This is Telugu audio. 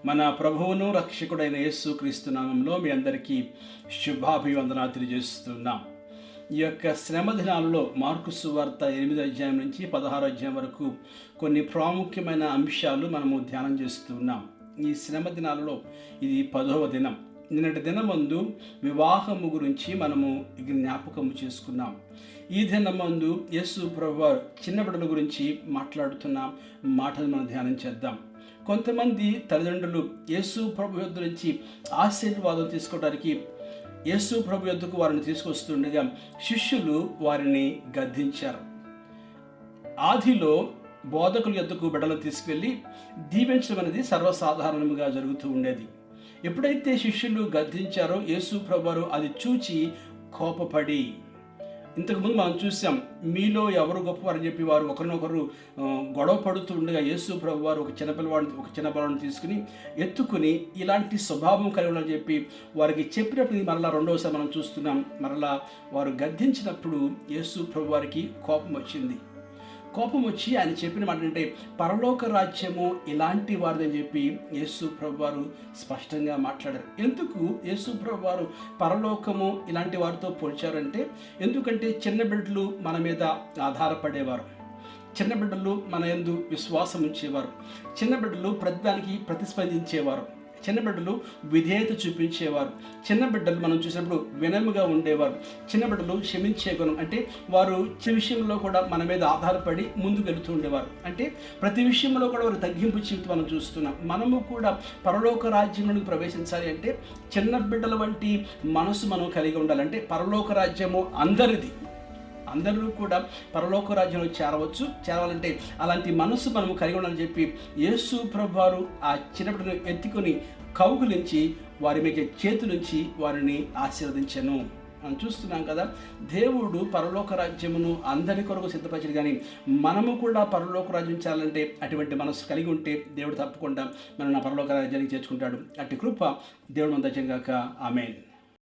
మన ప్రభువును రక్షకుడైన యేసు క్రీస్తు నామంలో మీ అందరికీ శుభాభివందనాలు తెలియజేస్తున్నాం. ఈ యొక్క శ్రమ దినాలలో మార్కు సువార్త 8వ అధ్యాయం నుంచి 16వ అధ్యాయం వరకు కొన్ని ప్రాముఖ్యమైన అంశాలు మనము ధ్యానం చేస్తున్నాం. ఈ శ్రమ దినాలలో ఇది 10వ దినం. నిన్నటి దినమందు వివాహము గురించి మనము జ్ఞాపకము చేసుకున్నాం. ఈ దినమందు యేసు ప్రభువారు చిన్న బిడ్డల గురించి మాట్లాడుతున్న మాటలు మనం ధ్యానం చేద్దాం. కొంతమంది తల్లిదండ్రులు యేసు ప్రభు యొద్ద నుంచి ఆశీర్వాదం తీసుకోవడానికి యేసు ప్రభు యొద్దకు వారిని తీసుకొస్తుండగా శిష్యులు వారిని గద్దించారు. ఆదిలో బోధకుల యొద్దకు బిడ్డలను తీసుకెళ్ళి దీవించడం అనేది సర్వసాధారణంగా జరుగుతూ ఉండేది. ఎప్పుడైతే శిష్యులు గద్దించారో యేసు ప్రభువారు అది చూచి కోపపడి, ఇంతకుముందు మనం చూసాం, మీలో ఎవరు గొప్పవారని చెప్పి వారు ఒకరినొకరు గొడవ పడుతూ ఉండగా యేసు ప్రభువారు ఒక చిన్న పిల్లవాడిని తీసుకుని ఎత్తుకుని ఇలాంటి స్వభావం కలిగి ఉండాలని చెప్పి వారికి చెప్పినప్పుడు మరలా రెండవసారి మనం చూస్తున్నాం. మరలా వారు గద్దించినప్పుడు యేసు ప్రభువారికి కోపం వచ్చి ఆయన చెప్పిన మాట అంటే పరలోక రాజ్యము ఇలాంటి వారిదని చెప్పి యేసు ప్రభువారు స్పష్టంగా మాట్లాడారు. ఎందుకు యేసు ప్రభువారు పరలోకము ఇలాంటి వారితో పోల్చారంటే, ఎందుకంటే చిన్న బిడ్డలు మన మీద ఆధారపడేవారు, చిన్న బిడ్డలు మన యందు విశ్వాసం ఉంచేవారు, చిన్న బిడ్డలు ప్రతిదానికి ప్రతిస్పందించేవారు, చిన్న బిడ్డలు విధేయత చూపించేవారు, చిన్న బిడ్డలు మనం చూసినప్పుడు వినముగా ఉండేవారు, చిన్న బిడ్డలు క్షమించే గుణం, అంటే వారు చిన్న విషయంలో కూడా మన మీద ఆధారపడి ముందుకు వెళుతూ ఉండేవారు. అంటే ప్రతి విషయంలో కూడా వారు తగ్గింపు జీవితం మనం చూస్తున్నాం. మనము కూడా పరలోక రాజ్యంలోకి ప్రవేశించాలి అంటే చిన్న బిడ్డల వంటి మనసు మనం కలిగి ఉండాలంటే పరలోక రాజ్యము అందరూ కూడా పరలోక రాజ్యంలో చేరాలంటే అలాంటి మనసు మనము కలిగి ఉండాలని చెప్పి యేసు ప్రభువారు ఆ చిన్నపిల్లను ఎత్తుకొని కౌగులించి వారి మీద చేతులుంచి వారిని ఆశీర్వదించెను. మనం చూస్తున్నాం కదా, దేవుడు పరలోక రాజ్యమును అందరి కొరకు సిద్ధపరిచాడు. కానీ మనము కూడా పరలోక రాజ్యం చేయాలంటే అటువంటి మనసు కలిగి ఉంటే దేవుడు తప్పకుండా మనం పరలోక రాజ్యానికి చేర్చుకుంటాడు. అట్టి కృప దేవుడు మన దయచేయును గాక. ఆమేన్.